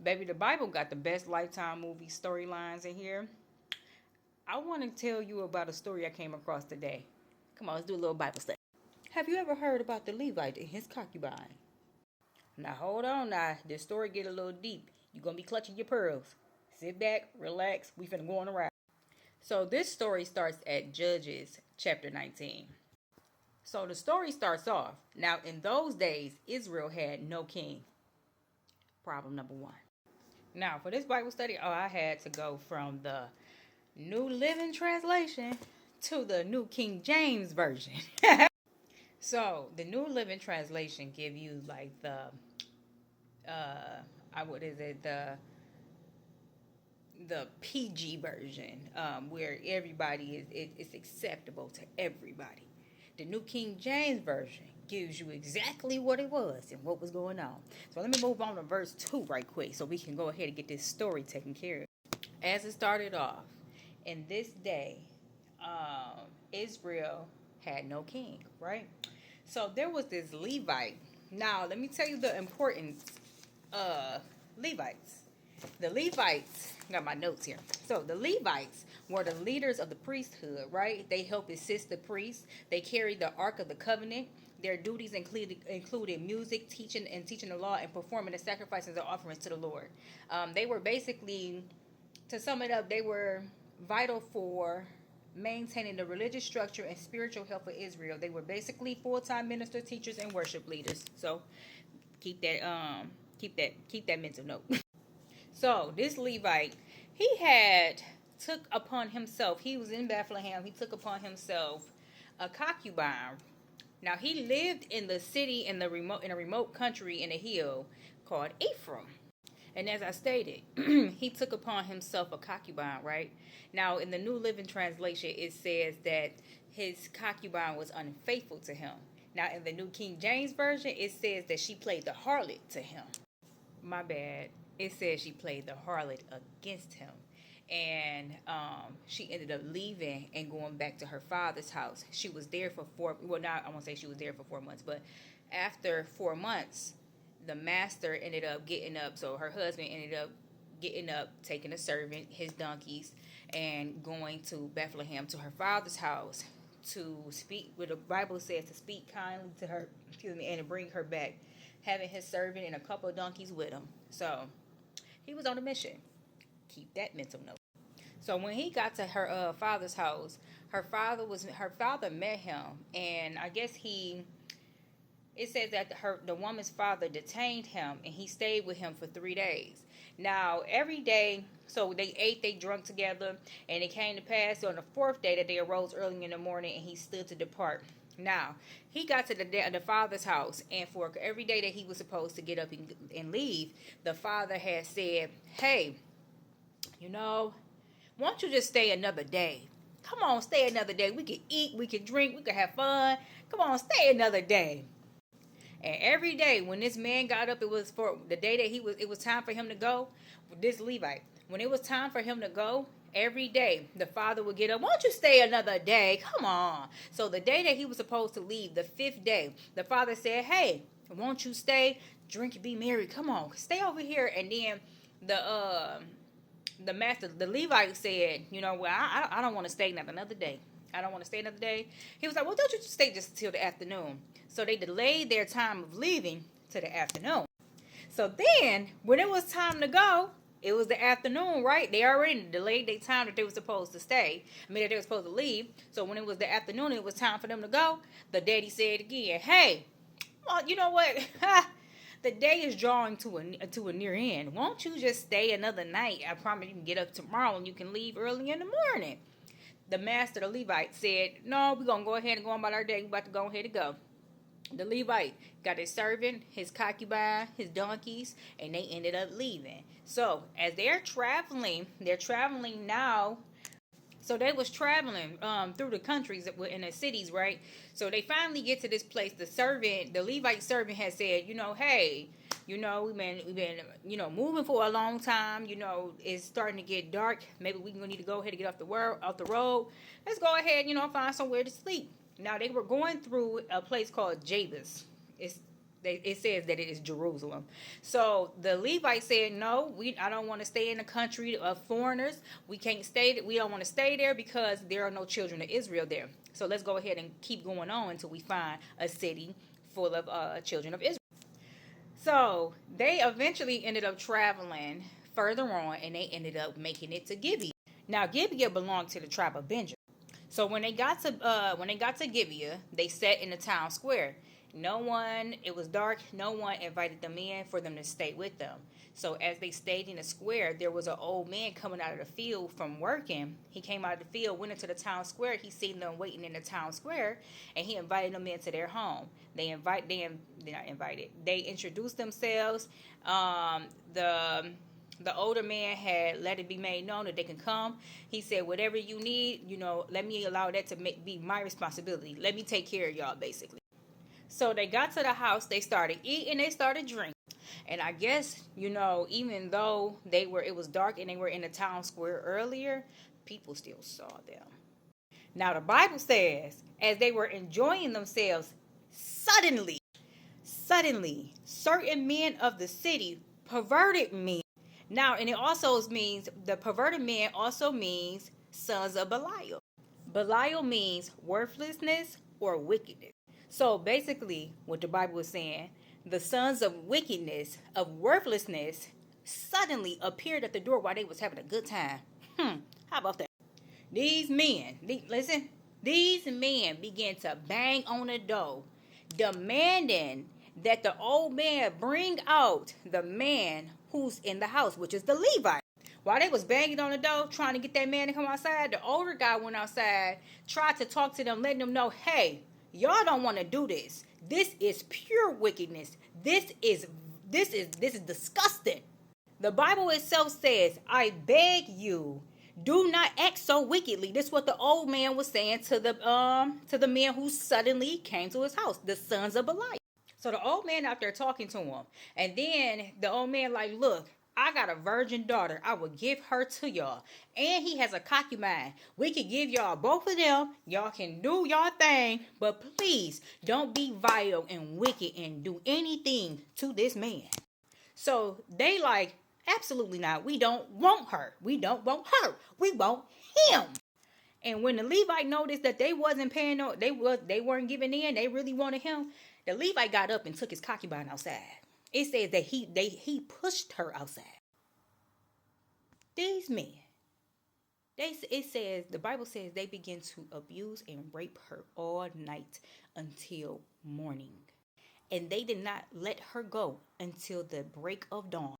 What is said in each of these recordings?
Baby, the Bible got the best Lifetime movie storylines in here. I want to tell you about a story I came across today. Come on, let's do a little Bible study. Have you ever heard about the Levite and his concubine? Now, hold on now. This story get a little deep. You're going to be clutching your pearls. Sit back, relax. We finna go on a ride. So this story starts at Judges chapter 19. So the story starts off. Now, in those days, Israel had no king. Problem number one. Now, for this Bible study, I had to go from the New Living Translation to the New King James Version. So, the New Living Translation give you like the, the PG version, where everybody it's acceptable to everybody. The New King James Version gives you exactly what it was and what was going on. So let me move on to verse 2 right quick so we can go ahead and get this story taken care of. As it started off, in this day, Israel had no king, right? So there was this Levite. Now, let me tell you the importance of Levites. The Levites, I got my notes here. So the Levites were the leaders of the priesthood, right? They helped assist the priests. They carried the Ark of the Covenant. Their duties included music, teaching the law, and performing the sacrifices and offerings to the Lord. They were basically, to sum it up, they were vital for maintaining the religious structure and spiritual health of Israel. They were basically full-time ministers, teachers, and worship leaders. So keep that mental note. So this Levite, he took upon himself. He was in Bethlehem. He took upon himself a concubine. Now he lived in the city in a remote country in a hill called Ephraim. And as I stated, he took upon himself a concubine, right? Now, in the New Living Translation, it says that his concubine was unfaithful to him. Now, in the New King James Version, it says that she played the harlot to him. My bad. It says she played the harlot against him. And she ended up leaving and going back to her father's house. She was there for I won't say she was there for 4 months, but after 4 months, the master ended up getting up. So her husband ended up getting up, taking a servant, his donkeys, and going to Bethlehem to her father's house to speak, what the Bible says, to speak kindly to her, and to bring her back, having his servant and a couple of donkeys with him. So he was on a mission. Keep that mental note. So when he got to her father's house, her father met him, and I guess it says that the woman's father detained him, and he stayed with him for 3 days. Now, every day, so they ate, they drank together, and it came to pass on the 4th day that they arose early in the morning, and he stood to depart. Now, he got to the father's house, and for every day that he was supposed to get up and leave, the father had said, hey, why don't you just stay another day? Come on, stay another day. We can eat, we can drink, we can have fun. Come on, stay another day. And every day when this man got up, it was for the day that it was time for him to go. This Levite, when it was time for him to go, every day the father would get up. Won't you stay another day? Come on. So the day that he was supposed to leave, the 5th day, the father said, hey, won't you stay, drink and be merry? Come on, stay over here. And then the master, the Levite said, I don't want to stay another day. I don't want to stay another day. He was like, well, don't you just stay just till the afternoon? So they delayed their time of leaving to the afternoon. So then, when it was time to go, it was the afternoon, right? They already delayed their time that they were supposed to stay. That they were supposed to leave. So when it was the afternoon, it was time for them to go. The daddy said again, hey, well, you know what? The day is drawing to a near end. Won't you just stay another night? I promise you can get up tomorrow and you can leave early in the morning. The master, the Levite, said, no, we're going to go ahead and go on about our day. We're about to go ahead and go. The Levite got his servant, his concubine, his donkeys, and they ended up leaving. So as they're traveling now. So they was traveling through the countries in the cities, right? So they finally get to this place. The Levite servant had said, hey, we've been, moving for a long time. It's starting to get dark. Maybe we're gonna need to go ahead and get off the road. Let's go ahead, find somewhere to sleep. Now they were going through a place called Jabez. It's It says that it is Jerusalem. So the Levite said, no, I don't want to stay in the country of foreigners. We can't stay. We don't want to stay there because there are no children of Israel there. So let's go ahead and keep going on until we find a city full of children of Israel. So they eventually ended up traveling further on, and they ended up making it to Gibeah. Now Gibeah belonged to the tribe of Benjamin. So when they got to Gibeah, they sat in the town square. It was dark, no one invited them in for them to stay with them. So as they stayed in the square, there was an old man coming out of the field from working. He came out of the field, went into the town square. He seen them waiting in the town square, and he invited them into their home. They introduced themselves. The older man had let it be made known that they can come. He said, whatever you need, let me allow that to be my responsibility. Let me take care of y'all, basically. So they got to the house, they started eating, they started drinking. And I guess, even though it was dark and they were in the town square earlier, people still saw them. Now the Bible says, as they were enjoying themselves, suddenly, certain men of the city, perverted men. Now, and it also means, the perverted man also means sons of Belial. Belial means worthlessness or wickedness. So basically, what the Bible is saying, the sons of wickedness, of worthlessness, suddenly appeared at the door while they was having a good time. How about that? These men began to bang on the door, demanding that the old man bring out the man who's in the house, which is the Levite. While they was banging on the door, trying to get that man to come outside, the older guy went outside, tried to talk to them, letting them know, hey, y'all don't want to do this. This is pure wickedness. This is disgusting. The Bible itself says, I beg you, do not act so wickedly. This is what the old man was saying to the man who suddenly came to his house, the sons of Belial. So the old man out there talking to him. And then the old man like, look, I got a virgin daughter. I will give her to y'all. And he has a concubine. We can give y'all both of them. Y'all can do y'all thing. But please don't be vile and wicked and do anything to this man. So they like, absolutely not. We don't want her. We don't want her. We want him. And when the Levite noticed that they wasn't paying no, they weren't giving in, they really wanted him, the Levite got up and took his concubine outside. It says that he pushed her outside. These men, the Bible says they begin to abuse and rape her all night until morning. And they did not let her go until the break of dawn.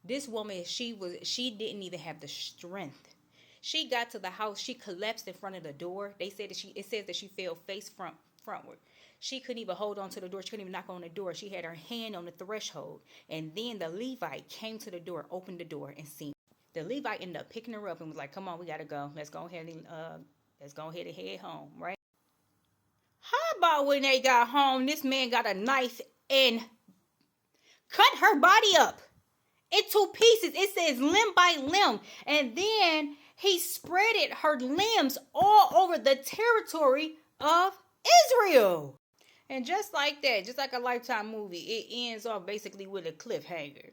This woman, she didn't even have the strength. She got to the house, she collapsed in front of the door. It says that she fell face frontward. She couldn't even hold on to the door. She couldn't even knock on the door. She had her hand on the threshold. And then the Levite came to the door, opened the door, and seen her. The Levite ended up picking her up and was like, come on, we got to go. Let's go ahead and head home, right? How about when they got home, this man got a knife and cut her body up into pieces. It says limb by limb. And then he spreaded her limbs all over the territory of Israel. And just like that, just like a Lifetime movie, it ends off basically with a cliffhanger.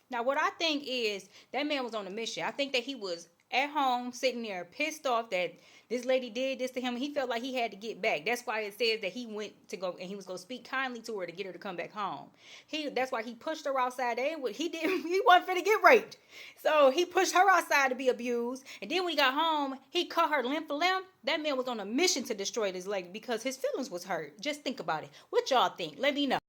Now, what I think is that man was on a mission. I think that he was at home sitting there pissed off that this lady did this to him. And he felt like he had to get back. That's why it says that he went to go and he was going to speak kindly to her to get her to come back home. That's why he pushed her outside. He wasn't finna get raped. So he pushed her outside to be abused. And then when he got home, he cut her limb for limb. That man was on a mission to destroy this lady because his feelings was hurt. Just think about it. What y'all think? Let me know.